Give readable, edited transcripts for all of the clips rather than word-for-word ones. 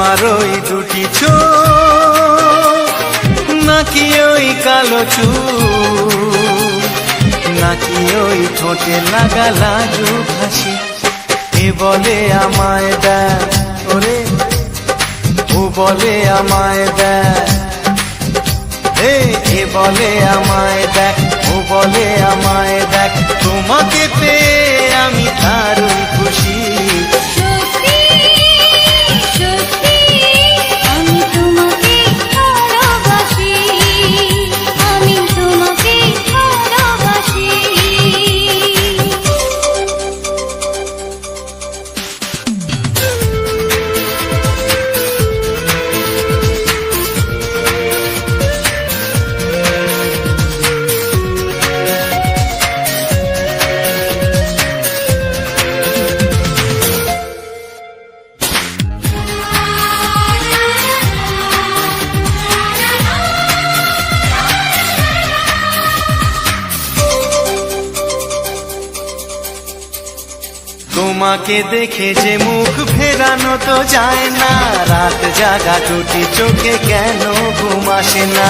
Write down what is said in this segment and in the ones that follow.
তোমার ওই দুটি চোখ নাকি ওই কালো চুল, নাকি ওই ঠোঁটে লাগা লাজুক হাসি, এ বলে আমায় দেখ ওরে, ও বলে আমায় দেখ, এ বলে আমায় দেখ, ও বলে আমায় দেখ, তোমাকে পেয়ে আমি দারুণ খুশি। তোমাকে দেখে যে মুখ ফেরানো তো যায় না, রাত জাগা দুটি চোখে কেন ঘুম আসে না।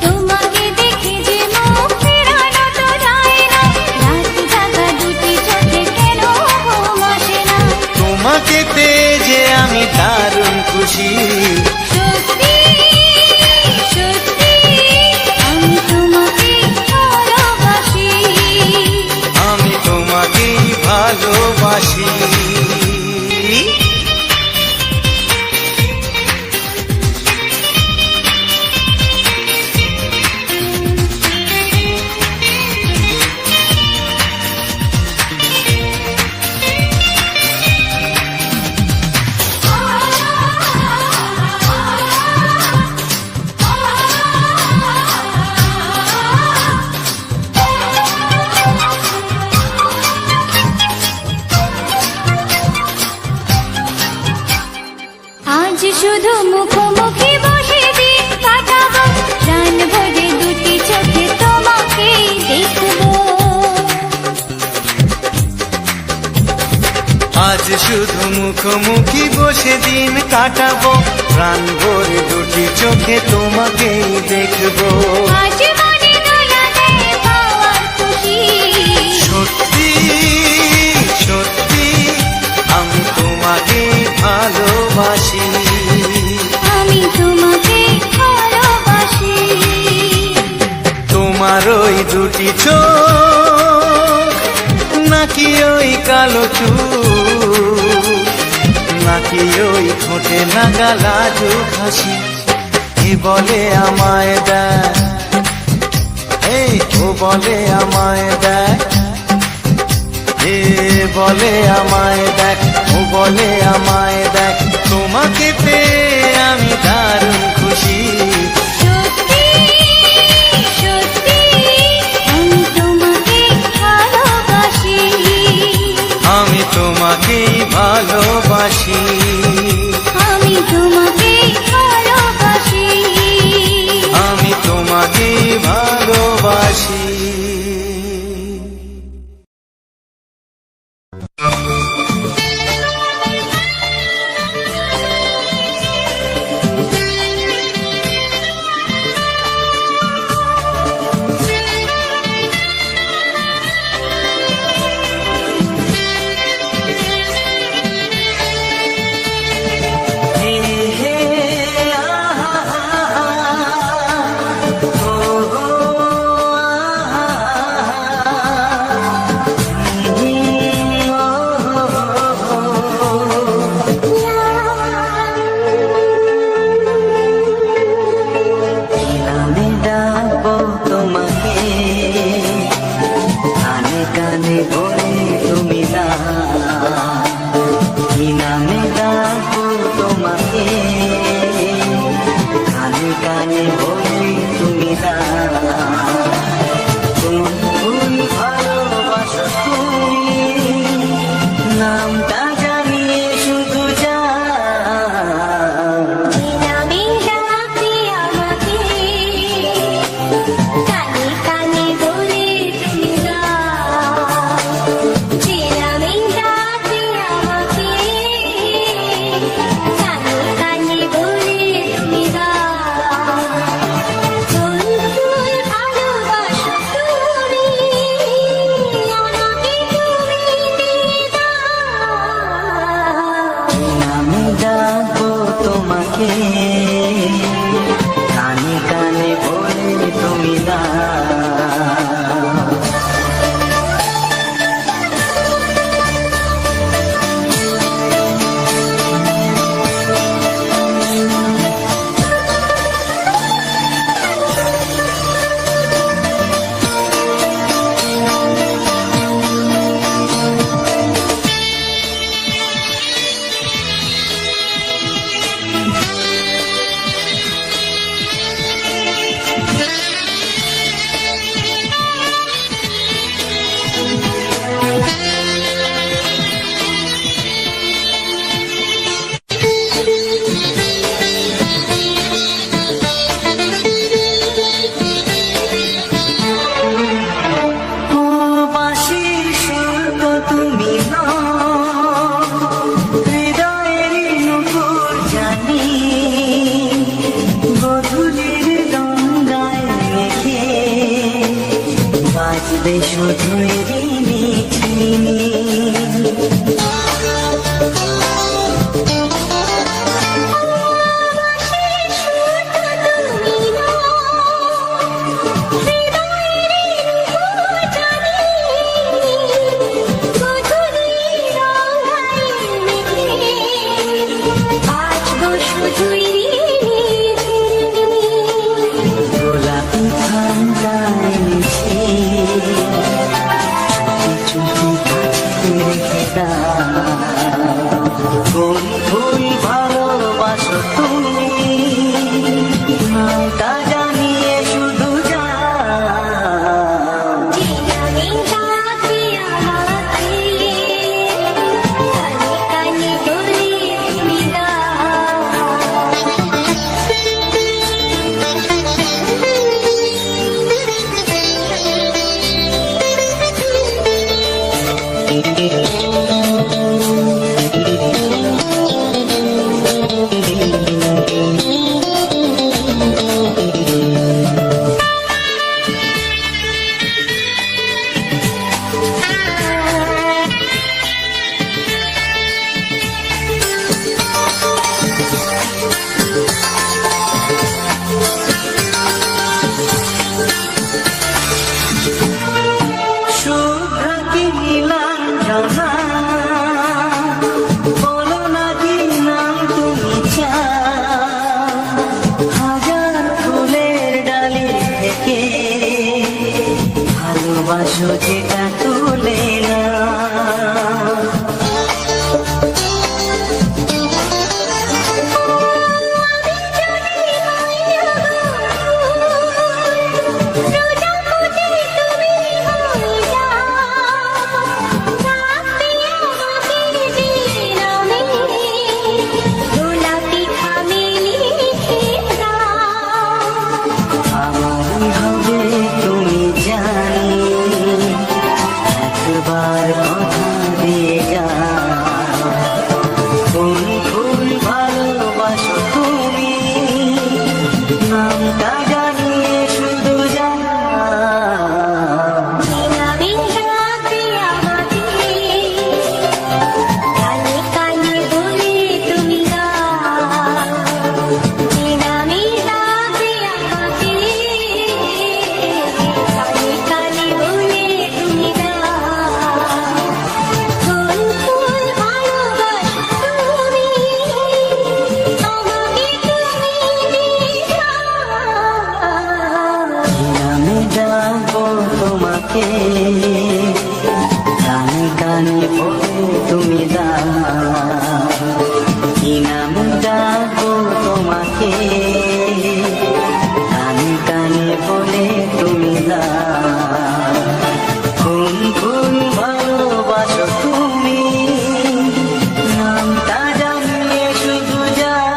তোমাকে দেখে যে মুখ ফেরানো তো যায় না, রাত জাগা দুটি চোখে কেন ঘুম আসে না। তোমাকে পেয়ে যে আমি দারুণ খুশি। ভালোবাসি। শুধু মুখোমুখি বসে দিন কাটাবো, প্রাণ ভরে দুটি চোখে তোমাকেই দেখবো। আজ শুধু মুখোমুখি বসে দিন কাটাবো, প্রাণ ভরে দুটি চোখে তোমাকেই দেখবো। আজ মনে দোলাতে পাওয়ার খুশি, সত্যি সত্যি আমি তোমাকে ভালোবাসি। আমি তোমাকে ভালোবাসি। তোমার ওই দুটি চোখ নাকি ওই কালো চুল, নাকি ওই ঠোঁটে লাগা লাজুক হাসি, এ বলে আমায় দেখ, ও বলে আমায় দেখ, এ বলে আমায় দেখ, ও বলে আমায় দেখ, তোমাকে পেয়ে আমি দারুণ খুশি। আমি তোমাকেই ভালোবাসি। আমি তোমাকেই ভালোবাসি। আমি তোমাকেই ভালোবাসি। কানে কানে বলে তুমি তোমাকে কানে কানে বলে তুমি দাও। শুধুই রিমিঝিমি গোলাপি ঠান্ডায় মিশে কোন ফুল ভালোবাসো তুমি তা জানিয়ে শুধু ভালোবাসো যেটা তুলে না তোমাকে কানে কানে বলে তুমি দাও কি নাম ডাকো তোমাকে কানে কানে বলে তুমি দাও কোন কোন ভালোবাসো তুমি নামটা জানিয়ে শুধু যাও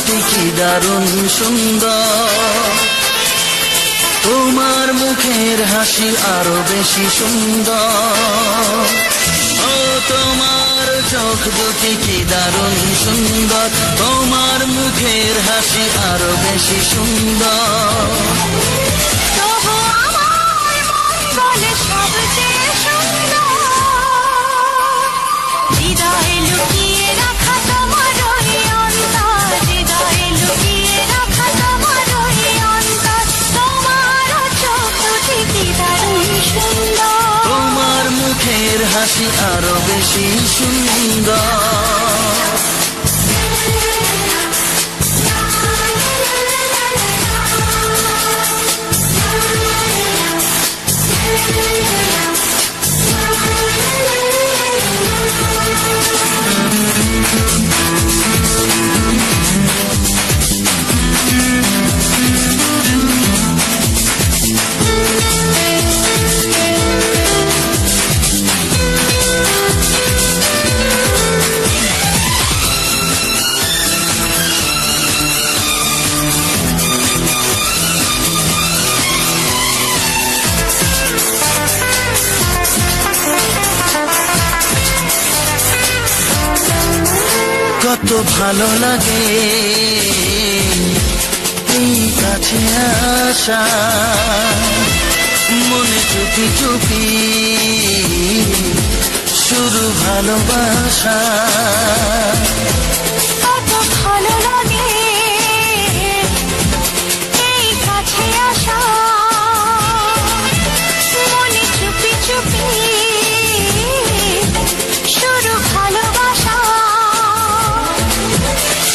দুটি কি দারুণ সুন্দর, তোমার মুখের হাসি আরো বেশি সুন্দর। ও তোমার চোখ দুটি কি দারুণ সুন্দর, তোমার মুখের হাসি আরো বেশি সুন্দর। তবু আমার মন বলে সবচেয়ে সুন্দর, হৃদয়ে লুকিয়ে রাখা তোমার ওই অন্তর, হৃদয়ে লুকিয়ে রাখা তোমার ওই অন্তর। তোমার চোখ দুটি কি দারুণ সুন্দর, তোমার মুখের হাসি আরো বেশি সুন্দর। কত ভালো লাগে এই কাছে আসা, মনে চুপি চুপি শুরু ভালোবাসা। কত ভালো লাগে এই কাছে আসা, মনে চুপি চুপি শুরু ভালোবাসা।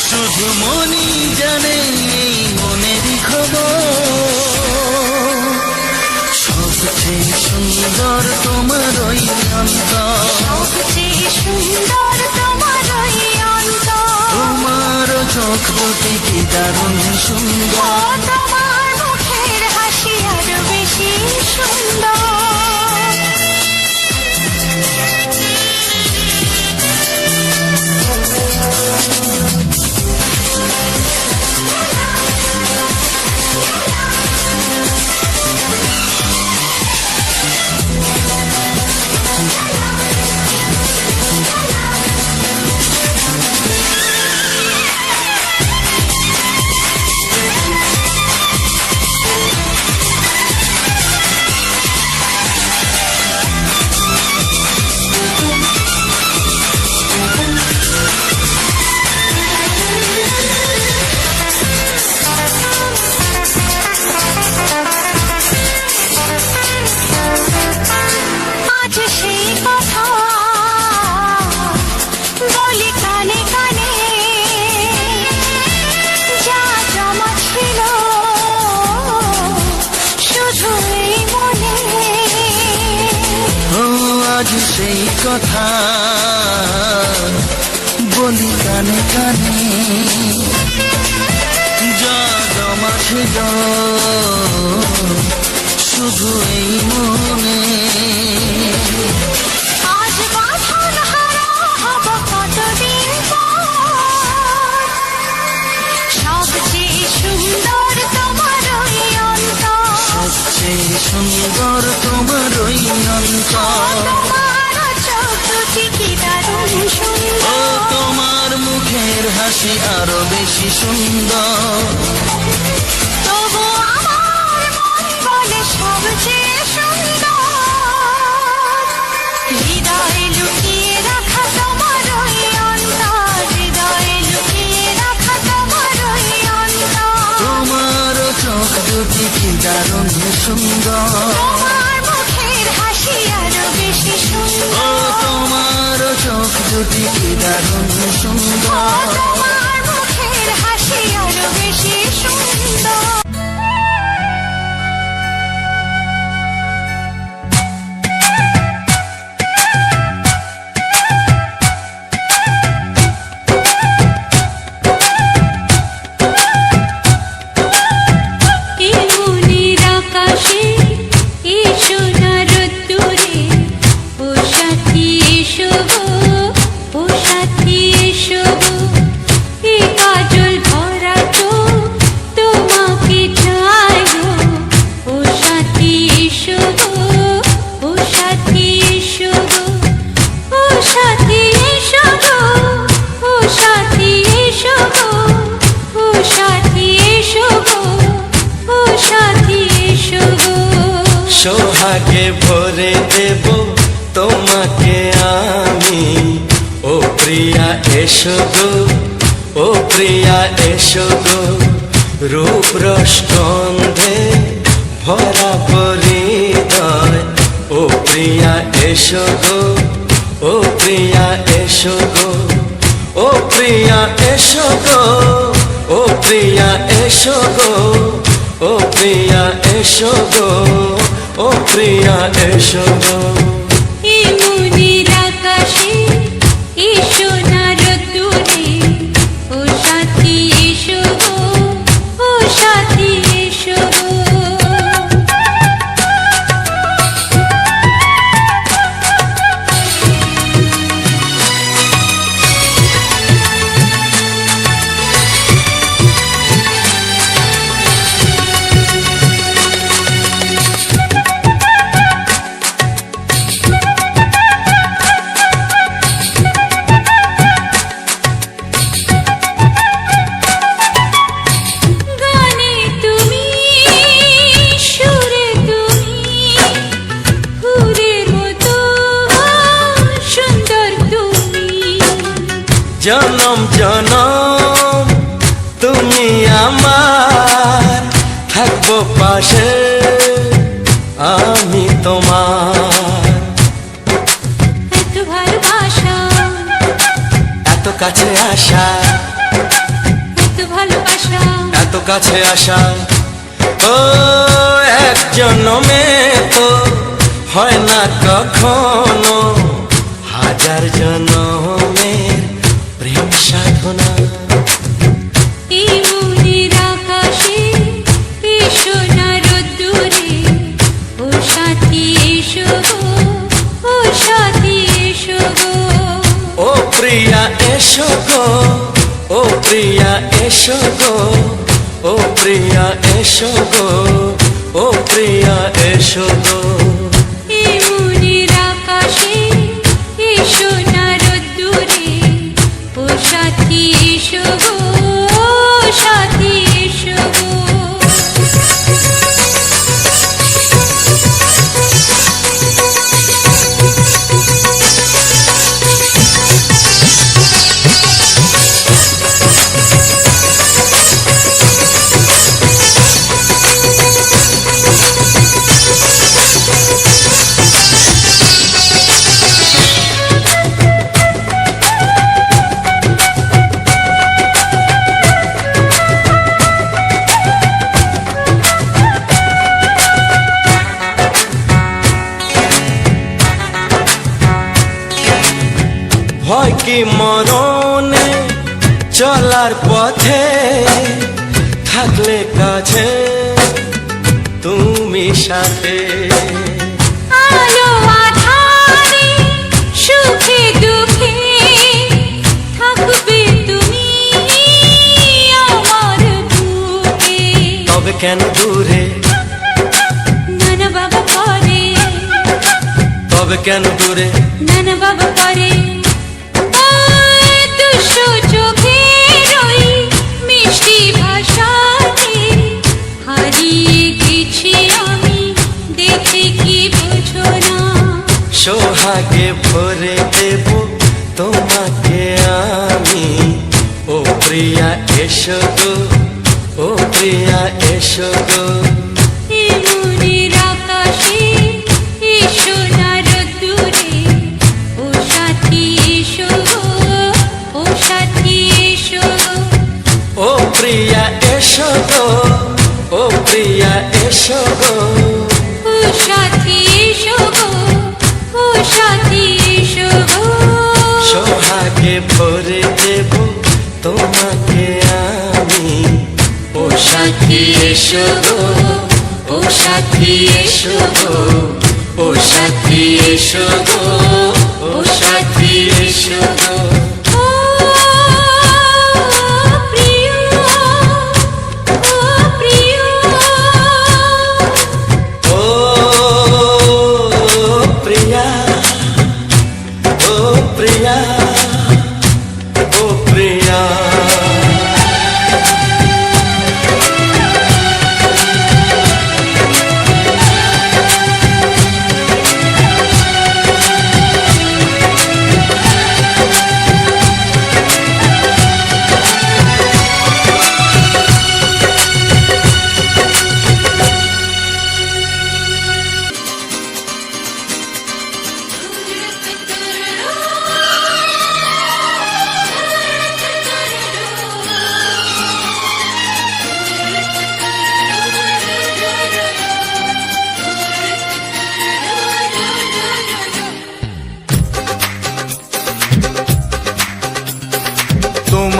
শুধু মনই জানে এই মনেরই খবর, সবচেয়ে সুন্দর তোমার ওই অন্তর, সবচেয়ে সুন্দর তোমার ওই অন্তর। তোমার চোখ দুটি কি দারুণ সুন্দর, তোমার মুখের হাসি আরো বেশি সুন্দর। আজ সেই কথা বলি কানে কানে, যা জমা ছিল শুধু এই মনে। ও আজ সেই কথা বলি কানে কানে, যা জমা ছিল শুধু এই মনে। আজ বাঁধন হারা হব কতদিন পর, সবচেয়ে সুন্দর তোমার ওই অন্তর, সবচেয়ে সুন্দর তোমার ওই অন্তর। তোমার চোখ দুটি কি দারুণ ও সুন্দর, তোমার মুখের হাসি আরো বেশি সুন্দর। তবু আমার মন বলে সবচেয়ে সুন্দর, হৃদয়ে লুকিয়ে রাখা তোমার ওই অন্তর, হৃদয়ে লুকিয়ে রাখা তোমার ওই অন্তর। তোমার চোখ দুটি কি দারুণ সুন্দর, তোমার মুখের হাসি আরো বেশি ও সুন্দর, তোমার চোখ দুটি কি দারুণ সুন্দর। তোমার মুখের হাসি আরো বেশি সুন্দর। ও সাথী এসো সোহাগে ভরে দেব তোমাকে আমি। ও প্রিয়া এসো গো, ও প্রিয়া এসো গো, রূপ রস গন্ধে ভরা হৃদয়। ও প্রিয়া এসো গো, ও প্রিয়া এসো গো, ও প্রিয়া এসো গো, ও প্রিয়া এসো গো, ও প্রিয়া এসো গো, ও প্রিয়া এসো গো। এই মনের আকাশে এসো না রোদ্দুরে, ও সাথী এসো গো, ও সাথী এসো গো। গানে তুমি, সুরে তুমি, ফুলের মতো সুন্দর তুমি। জনম জনম তুমি আমার, থাকবো পাশে আমি তোমার। এত ভালোবাসা, এত কাছে আসা, এত ভালোবাসা, এত কাছে আসা, ও এক জন্মে তো হয় না কখনো, হাজার জন্মের প্রেম সাধনা। এই মনের আকাশে এসো না রোদ্দুরে, ও সাথী এসো গো, ও সাথী এসো গো। ও প্রিয়া এসো গো, ও প্রিয়া এসো গো, ও প্রিয়া এসো গো, ও প্রিয়া এসো গো। এই মনের আকাশে এসো না রোদ্দুরে, ও সাথী এসো গো, ও সাথী এসো গো। ভয় কি মরণে চলার পথে, থাকলে কাছে তুমি সাথে। আলো আঁধারে, সুখে দুঃখে, থাকবে তুমি আমার বুকে। তবে কেন দূরে, নানা বাবা করে, তবে কেন দূরে, নানা বাবা করে। দুশো চোখের ওই মিষ্টি ভাষাতে হারিয়ে গেছি আমি, দেখে কি বুঝো না। সোহাগে ভরে দেব তোমাকে আমি। ও প্রিয়া এসো গো, ও প্রিয়া এসো গো, এই মনের আকাশে এসো না রোদ্দুরে, ও সাথী এসো গো, ও সাথী এসো গো। ও প্রিয়া এসো গো, ও প্রিয়া এসো গো, ও সাথী এসো গো, ও সাথী এসো গো। সোহাগে ভরে দেব তোমাকে আমি। ও সাথী এসো গো, ও সাথী এসো গো, ও সাথী এসো গো, ও সাথী এসো গো। ও প্রিয়, ও প্রিয়, ও প্রিয়া, ও প্রিয়া, ও প্রিয়া।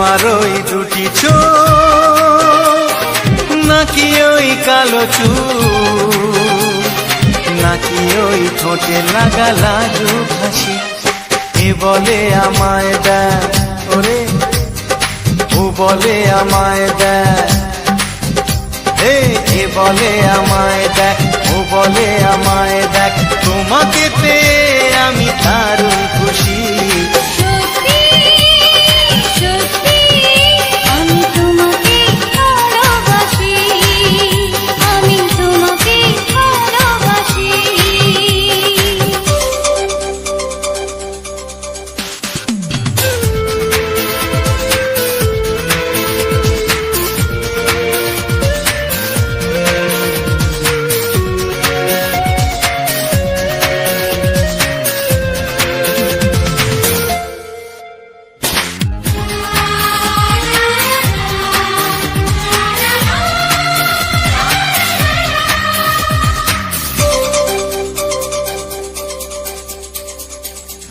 তোমার ওই দুটি চোখ নাকি ওই কালো চুল নাকি ওই ঠোঁটে লাগা লাজুক হাসি এ বলে আমায় দেয় ওরে ও বলে আমায় দেয় এ বলে আমায় দেখ ও বলে আমায় দেখ তোমাকে পেয়ে আমি দারুণ খুশি সত্যি সত্যি আমি তোমাকে ভালোবাসি আমি তোমাকে ভালোবাসি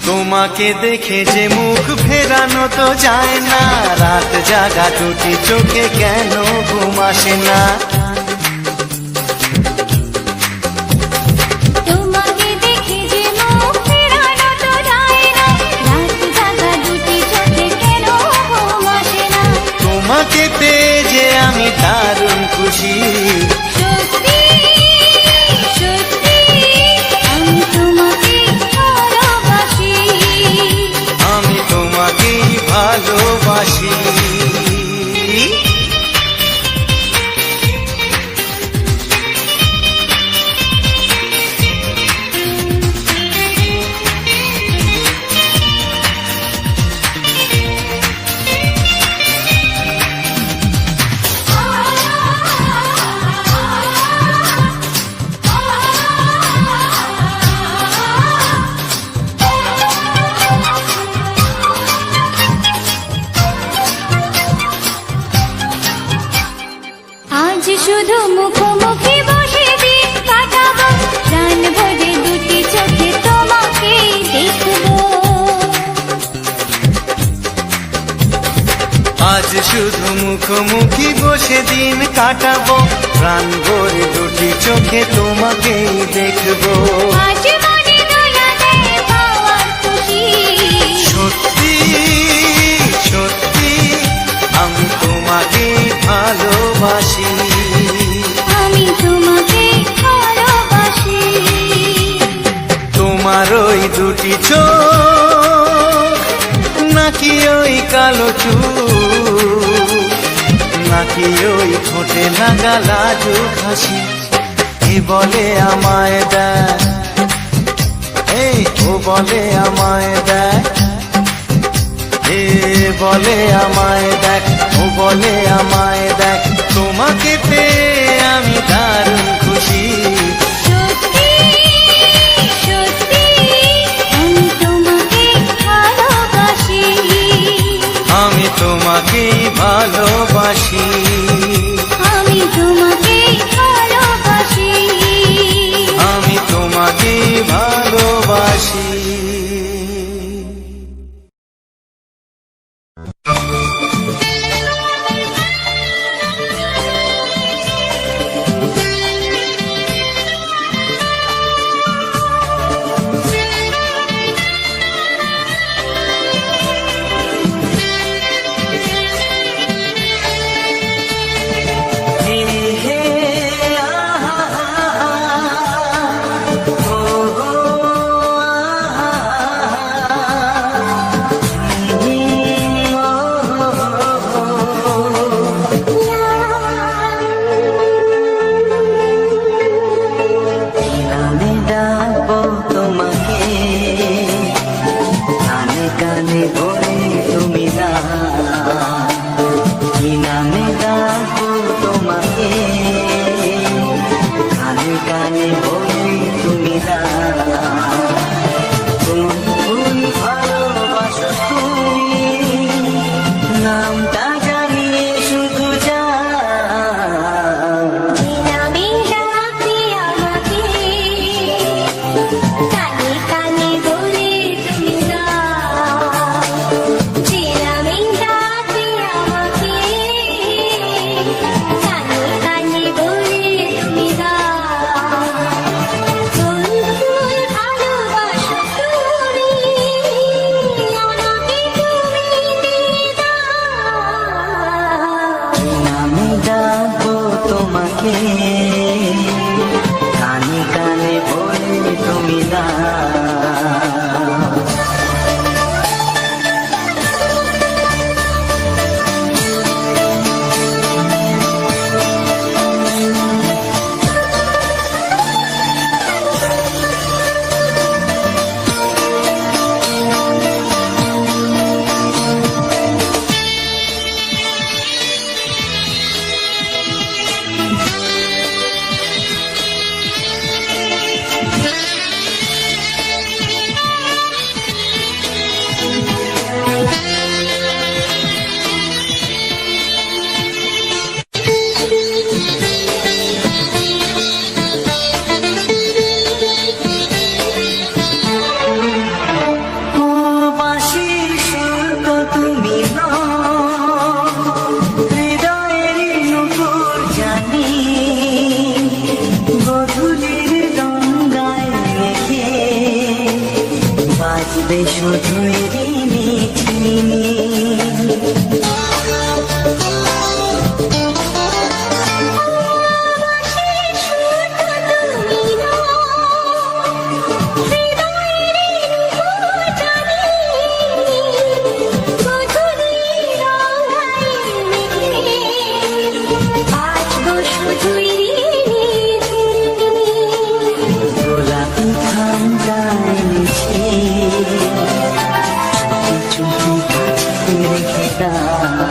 তোমাকে দেখে যে মুখ ফেরানো তো যায় না রাত জাগা দুটি চোখে কেন ঘুম আসে না তোমাকে দেখে যে মুখ ফেরানো তো যায় না রাত জাগা দুটি চোখে কেন ঘুম আসে না তোমাকে পেয়ে যে আমি দারুণ খুশি সত্যি সত্যি আমি তোমাকে ভালোবাসি আমি তোমাকেই ভালোবাসি আজ শুধু মুখোমুখি বসে দিন কাটাবো প্রাণ ভরে দুটি চোখে তোমাকে দেখবো আজ শুধু মুখোমুখি বসে দিন কাটাবো প্রাণ ভরে দুটি চোখে তোমাকেই দেখবো আজ মনে দোলা দেয় পাওয়ার খুশি সত্যি সত্যি আমি তোমাকেই ভালোবাসি আমি তোমাকে ভালোবাসি তোমার ওই দুটি চোখ নাকি ওই কালো চুল নাকি ওই ঠোঁটে লাগা লাজুক হাসি এ বলে আমায় দেয় এই ও বলে আমায় দেয় এ বলে আমায় দেখ ও বলে আমায় দেখ তোমাকে পেয়ে আমি দারুণ খুশি সত্যি সত্যি আমি তোমাকে ভালোবাসি আমি তোমাকেই ভালোবাসি আমি তোমাকে ভালোবাসি আমি তোমাকেই ভালোবাসি শুধুই ঋণী গোলাপি ঠান্ডায় মিছে চুপি চুপি রেখে দাও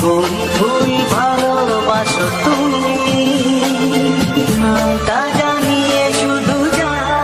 কোন ফুল ভালোবাসো তুমি নামটা জানিয়ে শুধু যাও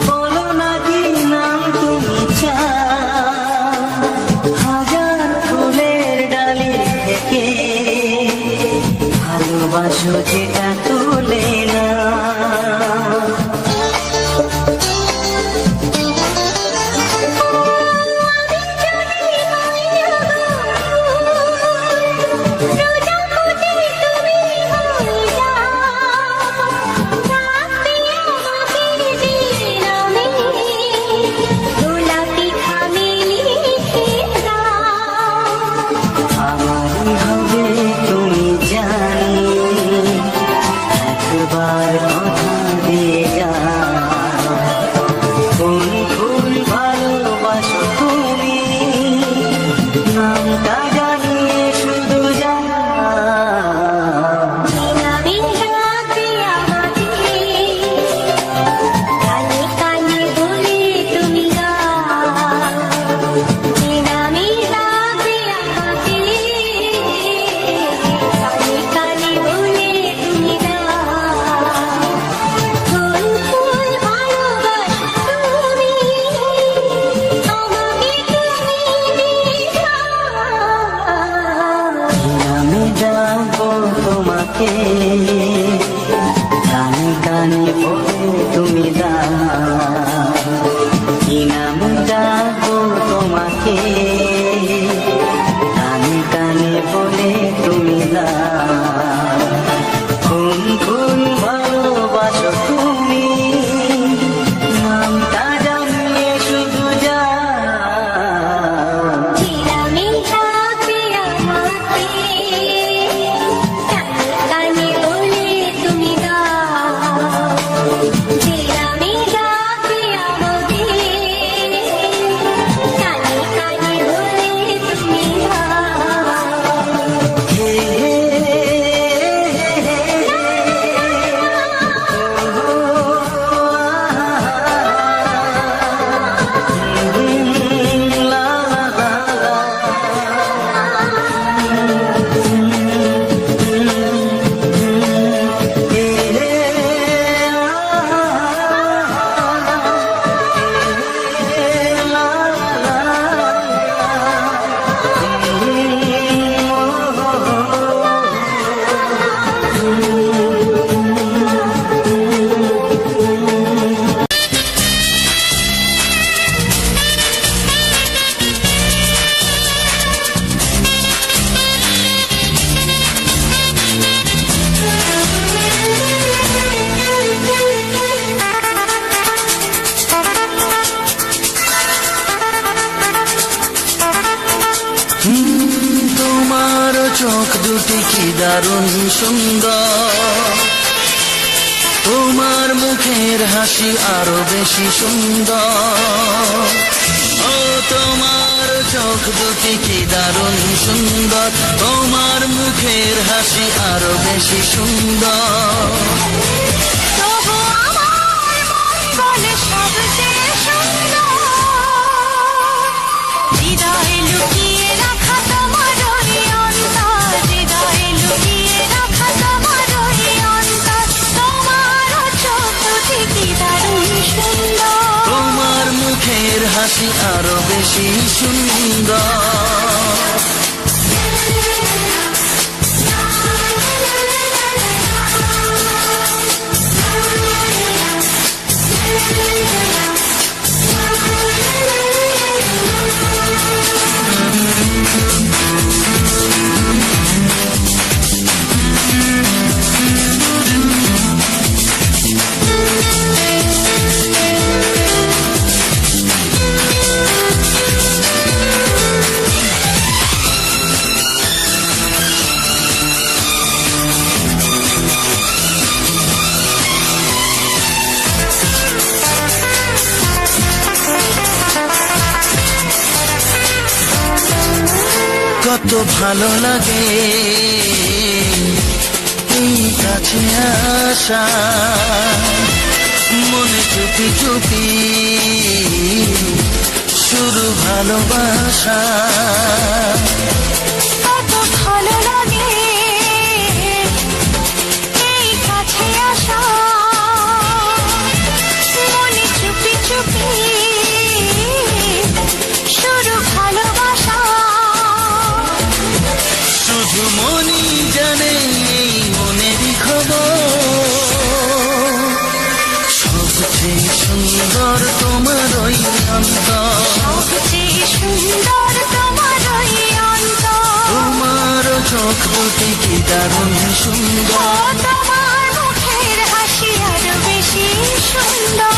বলো না কি নাম তুমি চাও হাজার ফুলের ডালি থেকে ভালোবাসো যেটা তুলে না তোমাকে কানে কানে বলে তুমি কি নাম ডাকবো তোমাকে কানে কানে বলে তুমি কোন কোন ভালোবাসো তুমি নামটা জানিয়ে শুধু যাও চোখ দুটি কি দারুণ সুন্দর, তোমার মুখের হাসি আরো বেশি সুন্দর। ও তোমার চোখ দুটি কি দারুণ সুন্দর, তোমার মুখের হাসি আরো বেশি সুন্দর। তবু আমার মন বলে সবচেয়ে সুন্দর, হৃদয়ে লুকিয়ে রাখা তোমার ওই অন্তর, হৃদয়ে লুকিয়ে রাখা তোমার ওই অন্তর, তোমার চোখ দুটি কি দারুণ সুন্দর, তোমার মুখের হাসি আরো বেশি সুন্দর। কত ভালো লাগে এই কাছে আসা, মনে চুপি চুপি শুরু ভালোবাসা। কত ভালো লাগে এই কাছে আসা, মনে চুপি চুপি শুরু ভালোবাসা। শুধু মনই জানে এই মনেরই খবর, সবচেয়ে সুন্দর তোমার ওই অন্তর, সবচেয়ে সুন্দর তোমার ওই অন্তর, তোমার চোখ দুটি কি দারুণ সুন্দর। তোমার মুখের হাসি আরো বেশি সুন্দর।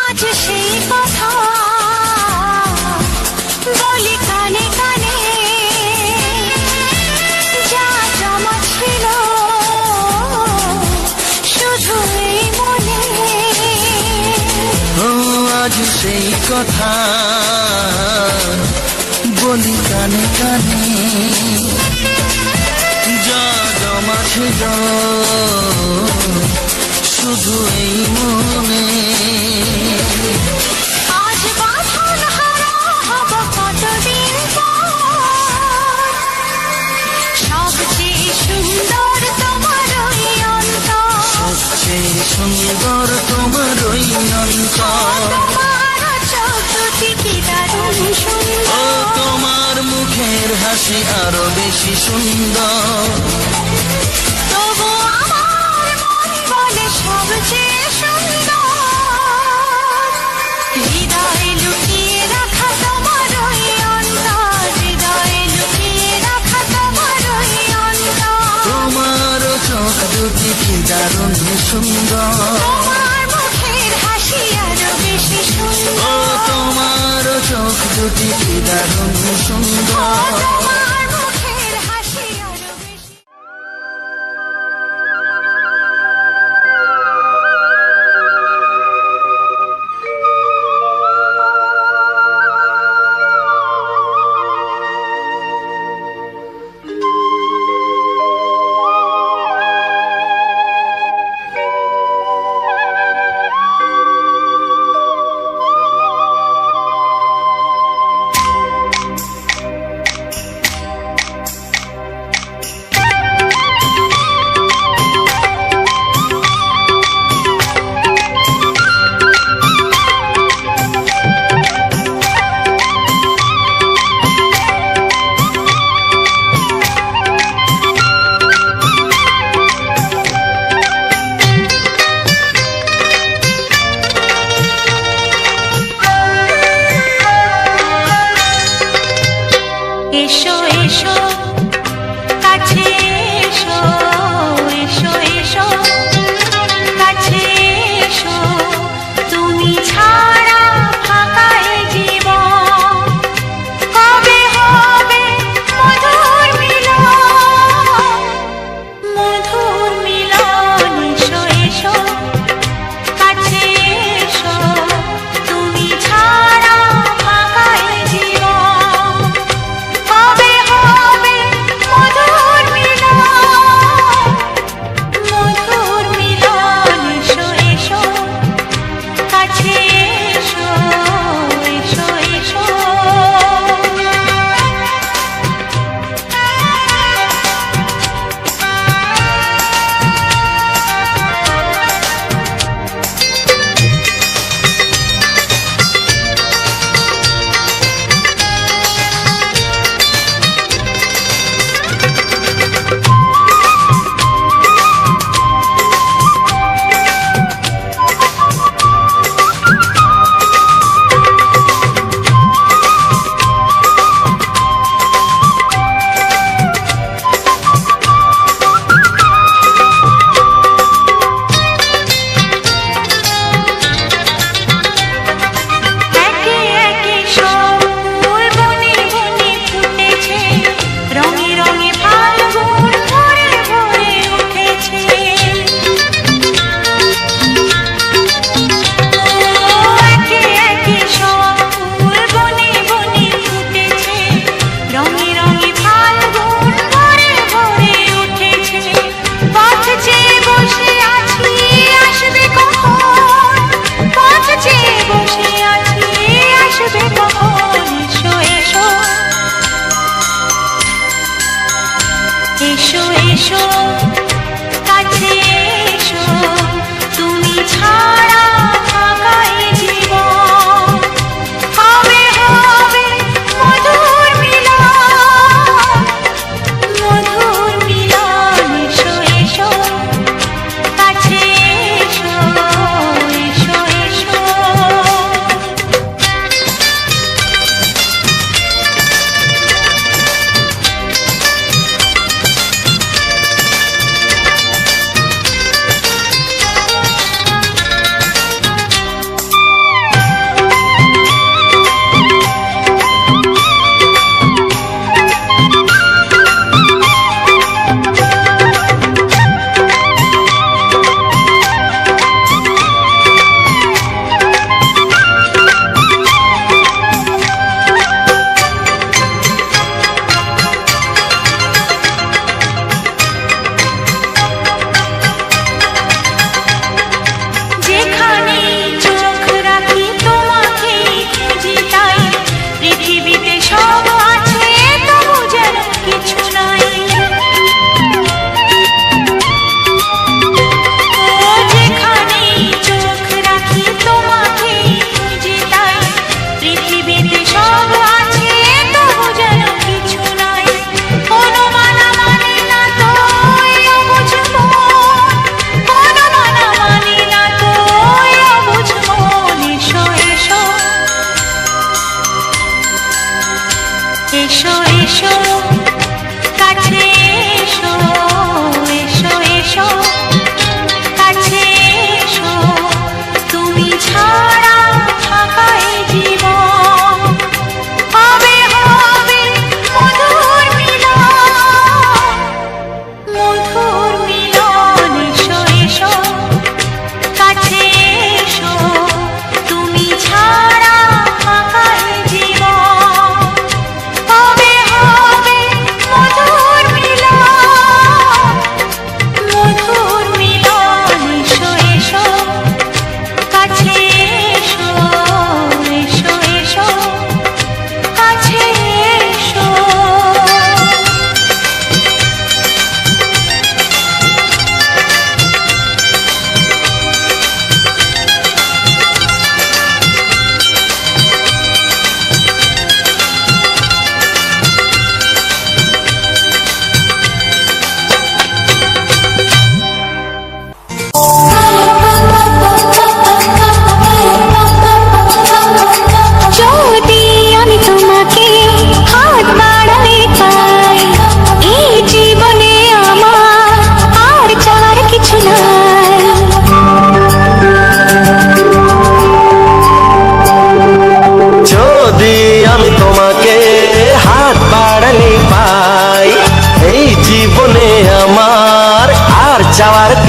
আজ সেই কথা বলি কানে কানে, যা জমা ছিল শুধু এই মনে। ও আজ সেই কথা বলি কানে কানে, যা জমা ছিল শুধু এই মনে। আজ বাঁধন হারা হব কতদিন পর, সবচেয়ে সুন্দর তোমার ওই অন্তর, সবচেয়ে সুন্দর তোমার ওই অন্তর, তোমার চোখ দুটি কি দারুণ ও সুন্দর, তোমার মুখের হাসি আরো বেশি সুন্দর। তবু আমার মন বলে সবচেয়ে সুন্দর, হৃদয়ে লুকিয়ে রাখা তোমার ওই অন্তর, হৃদয়ে লুকিয়ে রাখা তোমার ওই অন্তর, তোমার চোখ দুটি কি দারুণ সুন্দর, তোমার মুখের হাসি আরো বেশি ও সুন্দর, তোমার চোখ দুটি কি দারুণ সুন্দর। তোমার মুখের হাসি আরো বেশি।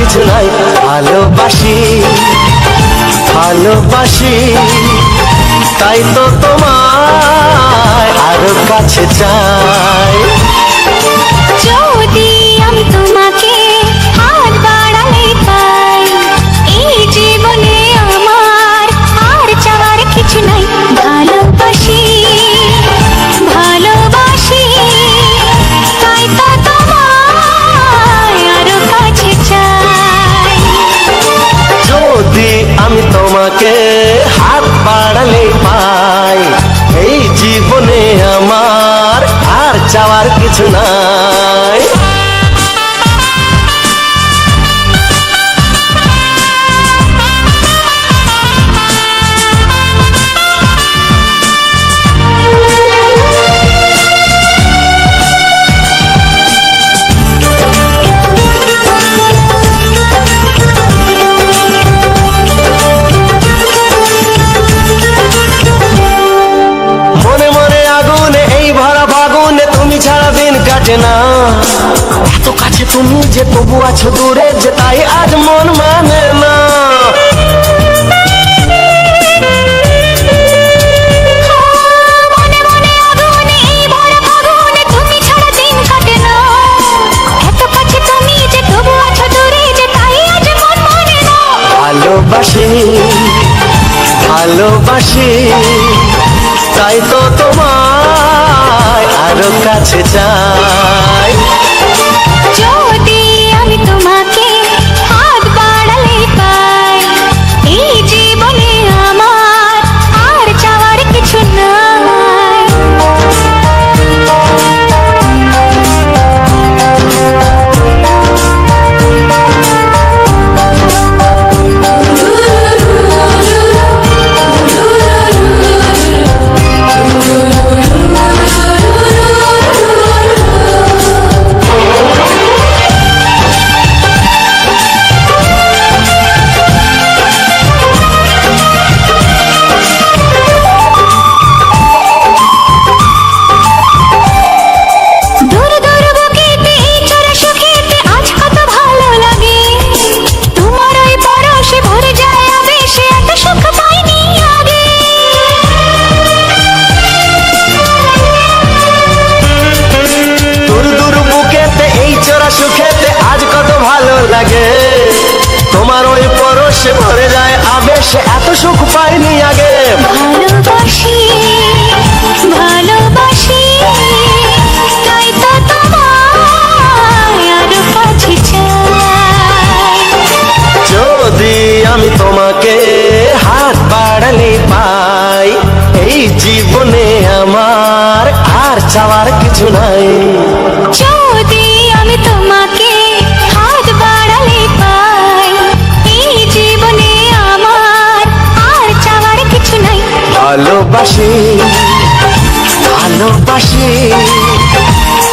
কিছু নাই। ভালোবাসি ভালোবাসি তাই তো তোমায় আরো কাছে চাই। যদি আমি তোমাকে হাত বাড়ালে পাই, এই জীবনে আমার আর চাওয়ার কিছু নাই। ভালোবাসি ভালোবাসি তাই তো তোমায় আরো কাছে চাই। যদি আমি তোমাকে হাত বাড়ালে পাই, এই জীবনে আমার আর চাওয়ার কিছু নাই। মনে মনে আগুনে এই ভরা ফাগুনে তুমি ছাড়া দিন কাটে না। এত কাছে তুমি যে তবু আছো দূরে, যে তাই আজ মন মানে না। মনে মনে আগুনে এই ভরা ফাগুনে তুমি ছাড়া দিন কাটে না। এত কাছে তুমি যে তবু আছো দূরে, যে তাই আজ মন মানে না। ভালোবাসি ভালোবাসি তাই তো তোমায় আরো কাছে চাই। যদি আমি তোমাকে হাত বাড়ালে পাই, এই জীবনে আমার আর চাওয়ার কিছু নাই। দূর দূর বুকেতে এই চোরা সুখেতে আজ কত ভালো লাগে। তোমার ওই পরশে ভরে যায় আবেশে, এত সুখ পাইনি আগে। দূর দূর বুকেতে এই চোরা সুখেতে আজ কত ভালো লাগে। তোমার ওই পরশে ভরে যায় আবেশে, এত সুখ পাইনি আগে। ভালোবাসি ভালোবাসি তাই তো তোমায় আরো কাছে চাই। যদি আমি তোমাকে হাত বাড়ালে পাই, এই জীবনে আমার আর চাওয়ার কিছু নাই। যদি আমি তোমাকে হাত বাড়ালে পাই, এই জীবনে আমার আর চাওয়ার কিছু নাই। ভালোবাসি ভালোবাসি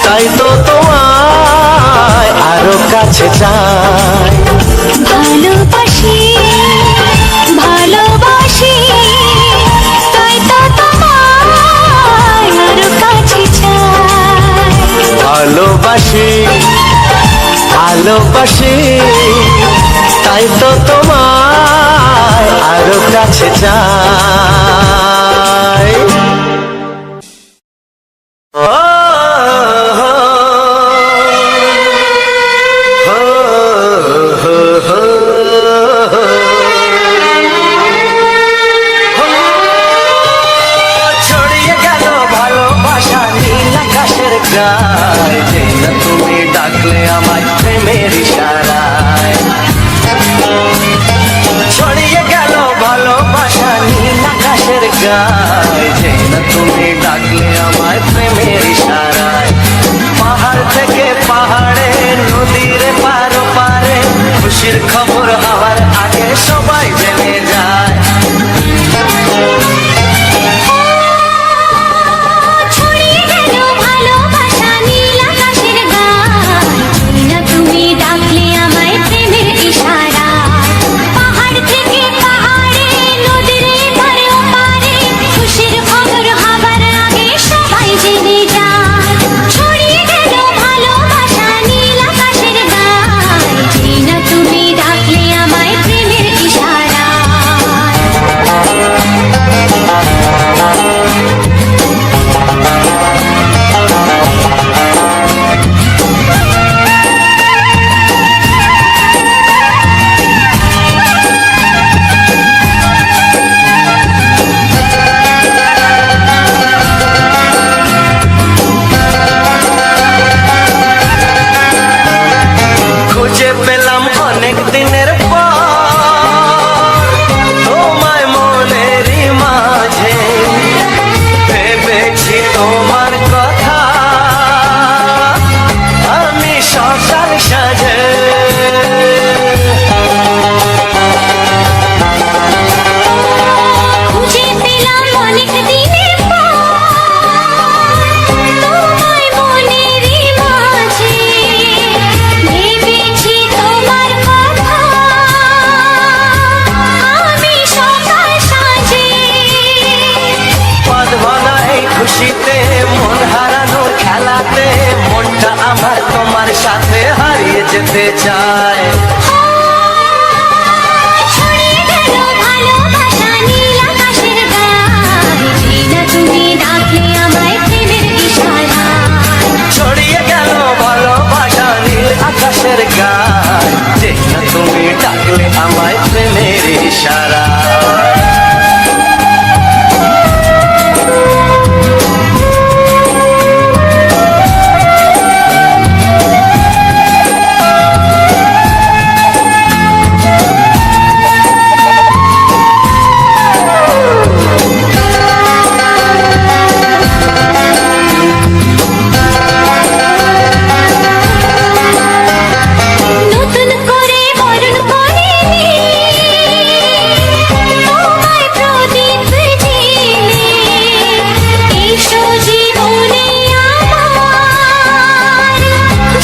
তাই তো তোমায় আরো কাছে চাই। ভালোবাসি ভালোবাসি তাই তো তোমায় আরো কাছে চাই। ভালোবাসি ভালোবাসি তাই তো তোমায় আরো কাছে চাই। ছড়িয়ে গেল ভালোবাসা নীল আকাশের গায়ে, যে না তুমি ডাকলে আমায় প্রেমের ইশারায়। ছড়িয়ে গেল ভালোবাসা নীল আকাশের গায়ে, যে না তুমি ডাকলে আমায় প্রেমের ইশারায়। পাহাড় থেকে পাহাড়ে নদীর পারো পারে, খুশির খবর হওয়ার আগে সবাই জেনে যায়। ছড়িয়ে গেল ভালোবাসা নীল আকাশের গায়ে, না তুমি ডাকলে আমায় প্রেমের ইশারায়। পাহাড় থেকে পাহাড়ে নদীর পারে ওপারে, খুশির খবর হবার আগে সবাই জেনে যায়। ছড়িয়ে গেল ভালোবাসা নীল আকাশের গায়ে, না তুমি ডাকলে আমায় প্রেমের ইশারা। নতুন করে বরণ করিনি তোমায় প্রদীপ জেলে, এসো জীবনে আমার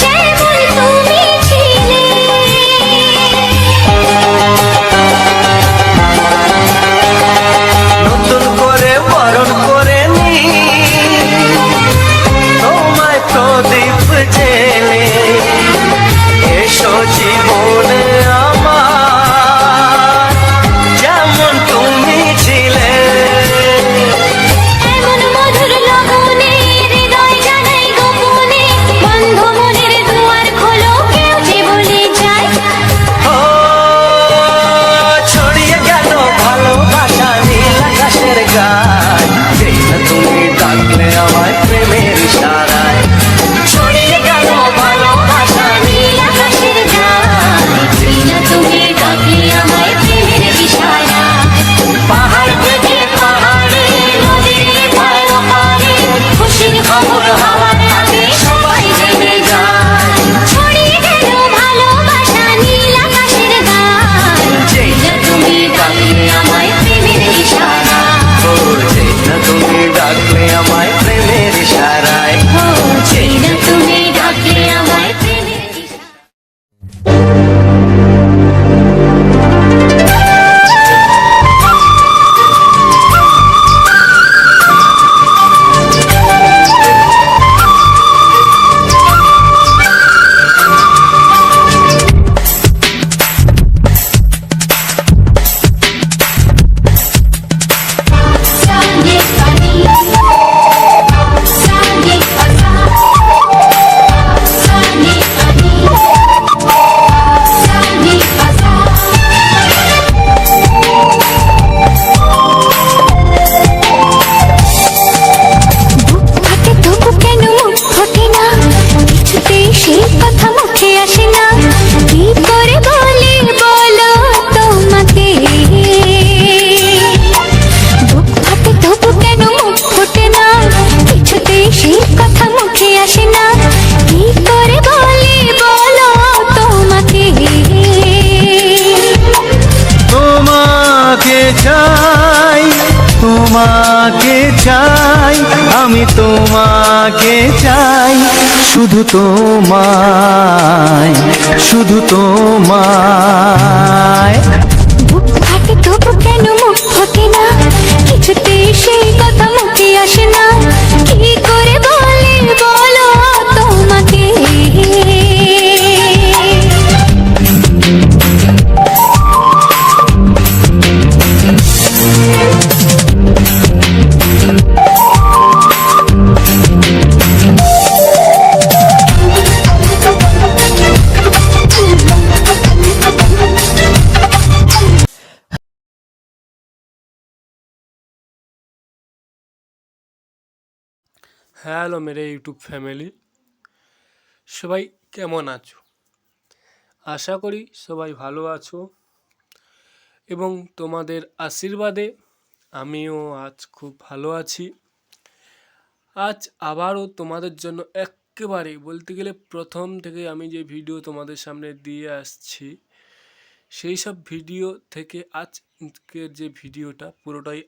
যেমন তুমি ছিলে। নতুন করে বরণ করে নি তোমায় প্রদীপ জেলে, এসো জীবনে আমার যেমন তুমি ছিলে। এমন মধুর লগনে হৃদয় জানাই গোপনে, বন্ধ মনের দুয়ার খোলো কেউ যে বলে যায়। ও ছড়িয়ে গেল ভালোবাসা নীল আকাশের গায়, যেই না তুমি ডাকলে আমায় প্রেমের ইশারায়। ছড়িয়ে গেল ভালোবাসা নীল আকাশের গায়, যেই না তুমি ডাকলে আমায় প্রেমের ইশারায়। পাহাড় থেকে পাহাড়ে নদীর পার ওপারে খুশির খবর হওয়ার আগে সবাই জেনে যায়। ছড়িয়ে গেল ভালোবাসা নীল আকাশের গায়, যেই না তুমি ডাকলে আমায় প্রেমের ইশারায়। ও যেই না তুমি ডাকলে আমায় প্রেমের ইশারায়। ও যেই না তুমি ডাকলে আমায় প্রেমের ইশারায়। Sani pani, sani pasa, sani pani, sani pasa. বুক ফাটে তবু কেন মুখ ফোটে না, কিছুতেই সেই কথা মুখে আসে না। কি করে বলি বলো তোমাকে, বুক ফাটে তবু কেন মুখ ফোটে না, কিছুতেই সেই কথা মুখে আসে না। কি করে বলি বলো তোমাকে। তোমাকে চাই, তোমাকে চাই, আমি তোমাকে চাই, শুধু তোমায়, শুধু তোমায়। বুক ফাটে তবু কেন মুখ ফোটে না, কিছুতেই সেই কথা মুখে আসে না। কি করে বলি বলো তোমাকে। হ্যালো মেরে ইউটিউব ফ্যামিলি, সবাই কেমন আছো? আশা করি সবাই ভালো আছো এবং তোমাদের আশীর্বাদে আমিও আজ খুব ভালো আছি। আজ আবারও তোমাদের জন্য একেবারে বলতে গেলে প্রথম থেকে আমি যে ভিডিও তোমাদের সামনে দিয়ে আসছি, সেই সব ভিডিও থেকে আজকের যে ভিডিওটা পুরোটাই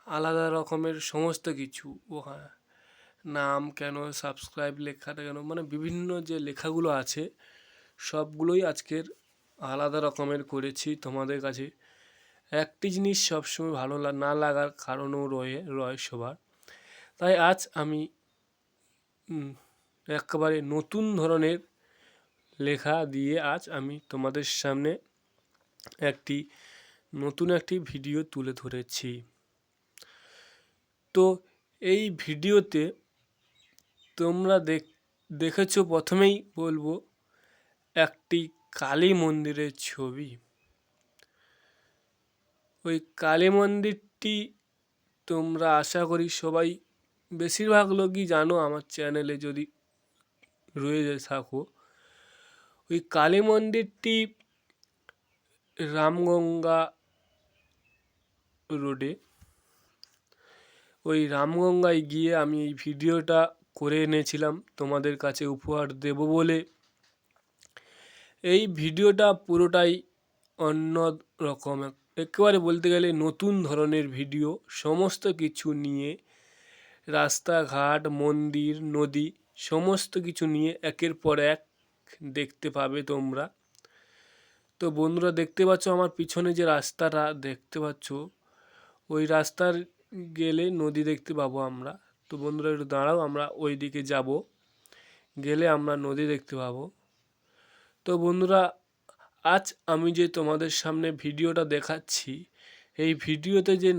আলাদা রকমের সমস্ত কিছু। ও হ্যাঁ, নাম কেন, সাবস্ক্রাইব লেখাটা কেন, মানে বিভিন্ন যে লেখাগুলো আছে সবগুলোই আজকের আলাদা রকমের করেছি তোমাদের কাছে। একটি জিনিস সবসময় ভালো না লাগার কারণও রয় সবার। তাই আজ আমি একেবারে নতুন ধরনের লেখা দিয়ে আজ আমি তোমাদের সামনে নতুন একটি ভিডিও তুলে ধরেছি। তো এই ভিডিওতে তোমরা দেখেছো, প্রথমেই বলবো একটি কালী মন্দিরের ছবি। ওই কালী মন্দিরটি তোমরা আশা করি সবাই বেশিরভাগ লোকই জানো, আমার চ্যানেলে যদি রয়ে থাকো। ওই কালী মন্দিরটি রামগঙ্গা রোডে। ওই রামগঙ্গায় গিয়ে আমি এই ভিডিওটা করে এনেছিলাম তোমাদের কাছে উপহার দেব বলে। এই ভিডিওটা পুরোটাই অন্য রকম, একেবারে বলতে গেলে নতুন ধরনের ভিডিও। সমস্ত কিছু নিয়ে, রাস্তাঘাট, মন্দির, নদী, সমস্ত কিছু নিয়ে একের পর এক দেখতে পাবে তোমরা। তো বন্ধুরা, দেখতে পাচ্ছ আমার পিছনে যে রাস্তাটা দেখতে পাচ্ছ, ওই রাস্তার গেলে নদী দেখতে পাবো আমরা। তো বন্ধুরা একটু দাঁড়াও, আমরা ওই দিকে যাব, গেলে আমরা নদী দেখতে পাবো। তো বন্ধুরা, আজ আমি যে তোমাদের সামনে ভিডিওটা দেখাচ্ছি, এই ভিডিওতে যে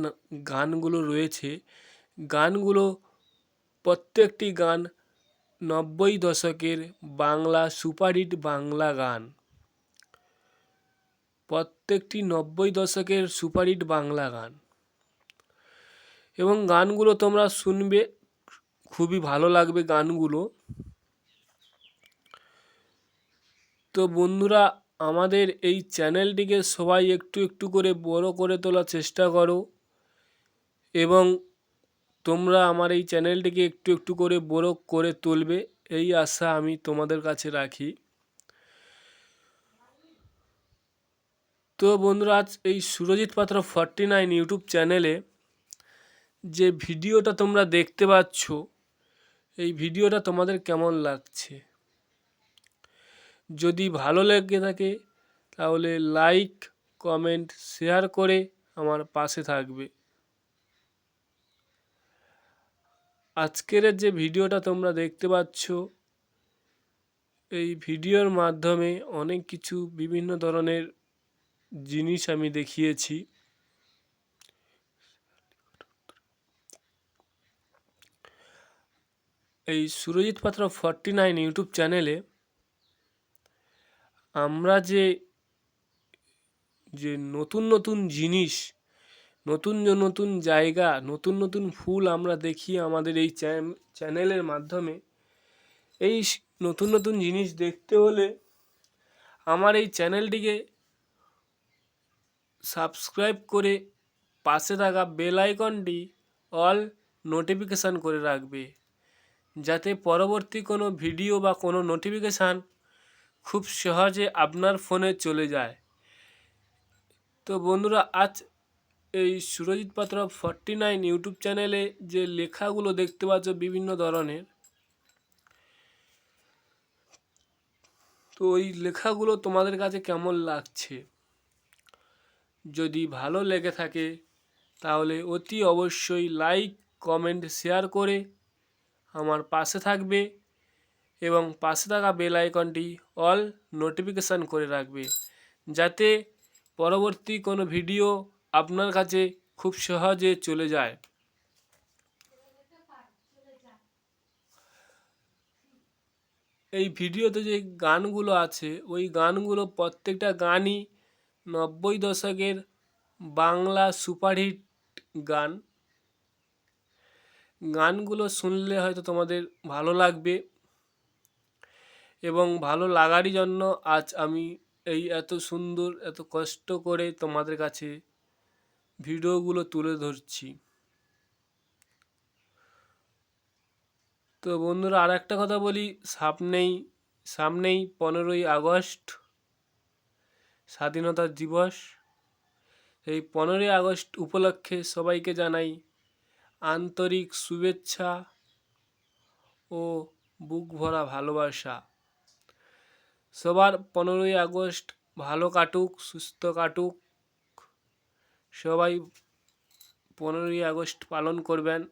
গানগুলো রয়েছে, গানগুলো প্রত্যেকটি গান 90 দশকের বাংলা সুপারহিট বাংলা গান। প্রত্যেকটি 90 দশকের সুপারহিট বাংলা গান, এবং গানগুলো তোমরা শুনবে, খুবই ভালো লাগবে গানগুলো। তো বন্ধুরা, আমাদের এই চ্যানেলটিকে সবাই একটু একটু করে বড় করে তোলার চেষ্টা করো, এবং তোমরা আমার এই চ্যানেলটিকে একটু একটু করে বড় করে তুলবে, এই আশা আমি তোমাদের কাছে রাখি। তো বন্ধুরা, আজ এই সুরজিৎ পাত্র 49 ইউটিউব চ্যানেলে যে ভিডিওটা তোমরা দেখতে পাচ্ছ, এই ভিডিওটা তোমাদের কেমন লাগছে? যদি ভালো লেগে থাকে তাহলে লাইক, কমেন্ট, শেয়ার করে আমার পাশে থাকবে। আজকের যে ভিডিওটা তোমরা দেখতে পাচ্ছ, এই ভিডিওর মাধ্যমে অনেক কিছু বিভিন্ন ধরনের জিনিস আমি দেখিয়েছি। এই সুরজিৎ পাত্র 49 ইউটিউব চ্যানেলে আমরা যে নতুন নতুন জিনিস, নতুন নতুন জায়গা, নতুন নতুন ফুল আমরা দেখি আমাদের এই চ্যানেলের মাধ্যমে। এই নতুন নতুন জিনিস দেখতে হলে আমার এই চ্যানেলটিকে সাবস্ক্রাইব করে পাশে থাকা বেল আইকনটি অল নোটিফিকেশান করে রাখবে, যাতে পরবর্তী কোনো ভিডিও বা কোনো নোটিফিকেশান খুব সহজে আপনার ফোনে চলে যায়। তো বন্ধুরা, আজ এই সুরজিৎ পাত্র 49 ইউটিউব চ্যানেলে যে লেখাগুলো দেখতে পাচ্ছ বিভিন্ন ধরনের, তো ওই লেখাগুলো তোমাদের কাছে কেমন লাগছে? যদি ভালো লেগে থাকে তাহলে অতি অবশ্যই লাইক, কমেন্ট, শেয়ার করে আমার পাশে থাকবে, এবং পাশে থাকা বেল আইকনটি অল নোটিফিকেশান করে রাখবে, যাতে পরবর্তী কোনো ভিডিও আপনার কাছে খুব সহজে চলে যায়। এই ভিডিওতে যে গানগুলো আছে, ওই গানগুলো প্রত্যেকটা গানই 90 দশকের বাংলা সুপারহিট গান। গানগুলো শুনলে হয়তো তোমাদের ভালো লাগবে, এবং ভালো লাগারই জন্য আজ আমি এই এত সুন্দর, এত কষ্ট করে তোমাদের কাছে ভিডিওগুলো তুলে ধরছি। তো বন্ধুরা, আর একটা কথা বলি, সামনেই 15ই আগস্ট স্বাধীনতা দিবস। এই 15ই আগস্ট উপলক্ষে সবাইকে জানাই আন্তরিক শুভেচ্ছা ও বুক ভরা ভালোবাসা। সবার 15ই আগস্ট ভালো কাটুক, সুস্থ কাটুক। সবাই 15ই আগস্ট পালন করবেন।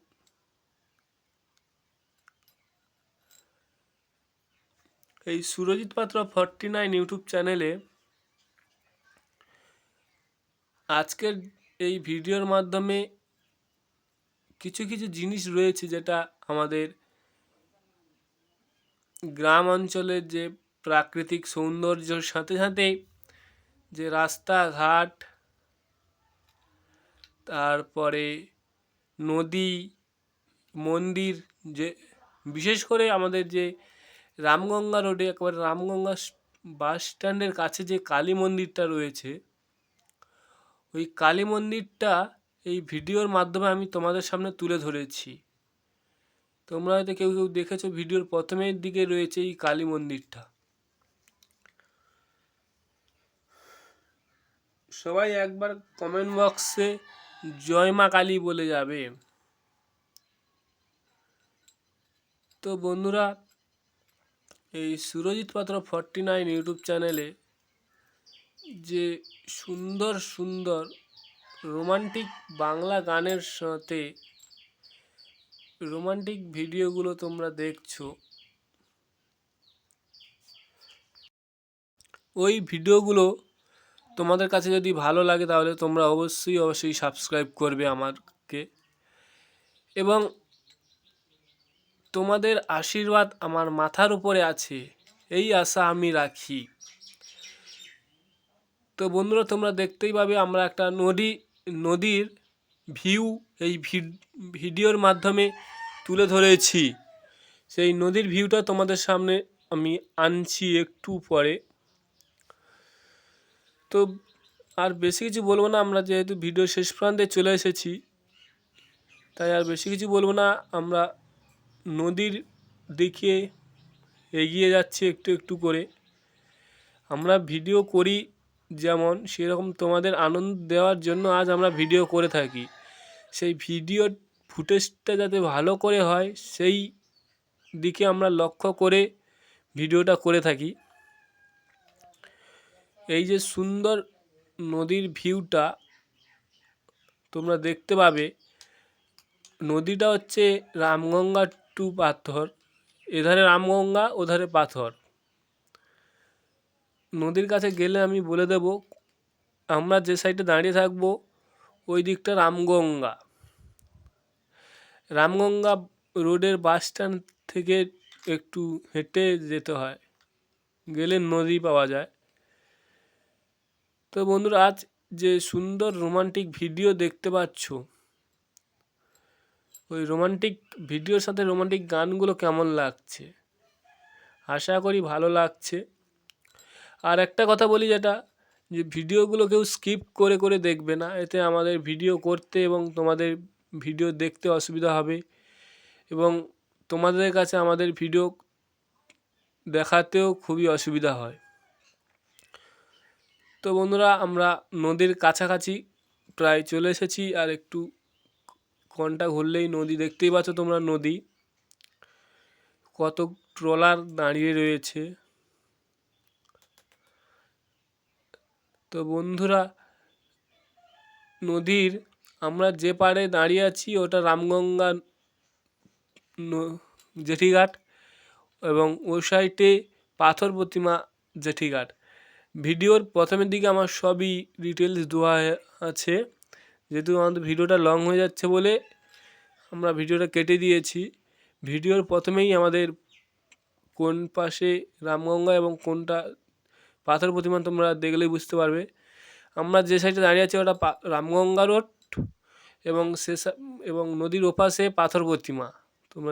এই সুরজিৎ পাত্র 49 ইউটিউব চ্যানেলে আজকের এই ভিডিওর মাধ্যমে কিছু কিছু জিনিস রয়েছে, যেটা আমাদের গ্রাম অঞ্চলের যে প্রাকৃতিক সৌন্দর্যের সাথে সাথে যে রাস্তাঘাট, তারপরে নদী, মন্দির, যে বিশেষ করে আমাদের যে রামগঙ্গা রোডে একবারে রামগঙ্গা বাস স্ট্যান্ডের কাছে যে কালী মন্দিরটা রয়েছে, ওই কালী মন্দিরটা এই ভিডিওর মাধ্যমে আমি তোমাদের সামনে তুলে ধরেছি। তোমরা হয়তো কেউ কেউ দেখেছো, ভিডিওর প্রথমের দিকে রয়েছে এই কালী মন্দিরটা। সবাই একবার কমেন্ট বক্সে জয় মা কালী বলে যাবে। তো বন্ধুরা, এই সুরজিৎ পাত্র 49 ইউটিউব চ্যানেলে যে সুন্দর সুন্দর রোমান্টিক বাংলা গানের সাথে রোমান্টিক ভিডিওগুলো তোমরা দেখছো, ওই ভিডিওগুলো তোমাদের কাছে যদি ভালো লাগে তাহলে তোমরা অবশ্যই সাবস্ক্রাইব করবে আমাকে, এবং তোমাদের আশীর্বাদ আমার মাথার উপরে আছে এই আশা আমি রাখি। তো বন্ধুরা, তোমরা দেখতেই পাবে আমরা একটা নদীর ভিউ এই ভিডিওর মাধ্যমে তুলে ধরেছি। সেই নদীর ভিউটা তোমাদের সামনে আমি আনছি একটু পরে। তো আর বেশি কিছু বলবো না, আমরা যেহেতু ভিডিও শেষ প্রান্তে চলে এসেছি, তাই আর বেশি কিছু বলবো না। আমরা নদীর দিকে এগিয়ে যাচ্ছি একটু একটু করে। আমরা ভিডিও করি যেমন, সেরকম তোমাদের আনন্দ দেওয়ার জন্য আজ আমরা ভিডিও করে থাকি। সেই ভিডিও ফুটেজটা যাতে ভালো করে হয় সেই দিকে আমরা লক্ষ্য করে ভিডিওটা করে থাকি। এই যে সুন্দর নদীর ভিউটা তোমরা দেখতে পাবে, নদীটা হচ্ছে রামগঙ্গা টু পাথর, এধারে রামগঙ্গা ওধারে পাথর। নদীর কাছে গেলে আমি বলে দেব, আমরা যে সাইডে দাঁড়িয়ে থাকবো ওই দিকটা রামগঙ্গা। রামগঙ্গা রোডের বাস স্ট্যান্ড থেকে একটু হেঁটে যেতে হয়, গেলে নদী পাওয়া যায়। তো বন্ধুরা, আজ যে সুন্দর রোমান্টিক ভিডিও দেখতে পাচ্ছ, ওই রোমান্টিক ভিডিওর সাথে রোমান্টিক গানগুলো কেমন লাগছে? আশা করি ভালো লাগছে। আর একটা কথা বলি, যেটা যে ভিডিওগুলো কেউ স্কিপ করে করে দেখবে না, এতে আমাদের ভিডিও করতে এবং তোমাদের ভিডিও দেখতে অসুবিধা হবে, এবং তোমাদের কাছে আমাদের ভিডিও দেখাতেও খুবই অসুবিধা হয়। তো বন্ধুরা, আমরা নদীর কাছাকাছি প্রায় চলে এসেছি, আর একটু ঘন্টা ঘুরলেই নদী দেখতেই পাচ্ছ তোমরা। নদী কত ট্রলার দাঁড়িয়ে রয়েছে। তো বন্ধুরা, নদীর আমরা যে পাড়ে দাঁড়িয়ে আছি ওটা রামগঙ্গা জেঠিঘাট, এবং ওই সাইডে পাথর প্রতিমা জেঠিঘাট। ভিডিওর প্রথমের দিকে আমার সবই ডিটেলস দেওয়া আছে, যেহেতু আমাদের ভিডিওটা লং হয়ে যাচ্ছে বলে আমরা ভিডিওটা কেটে দিয়েছি। ভিডিওর প্রথমেই আমাদের কোন পাশে রামগঙ্গা এবং কোনটা পাথর প্রতিমা তোমরা দেখলেই বুঝতে পারবে। আমরা যে সাইডে দাঁড়িয়ে আছি ওটা রামগঙ্গা রোড, এবং এবং নদীর ওপাশে পাথর প্রতিমা তোমরা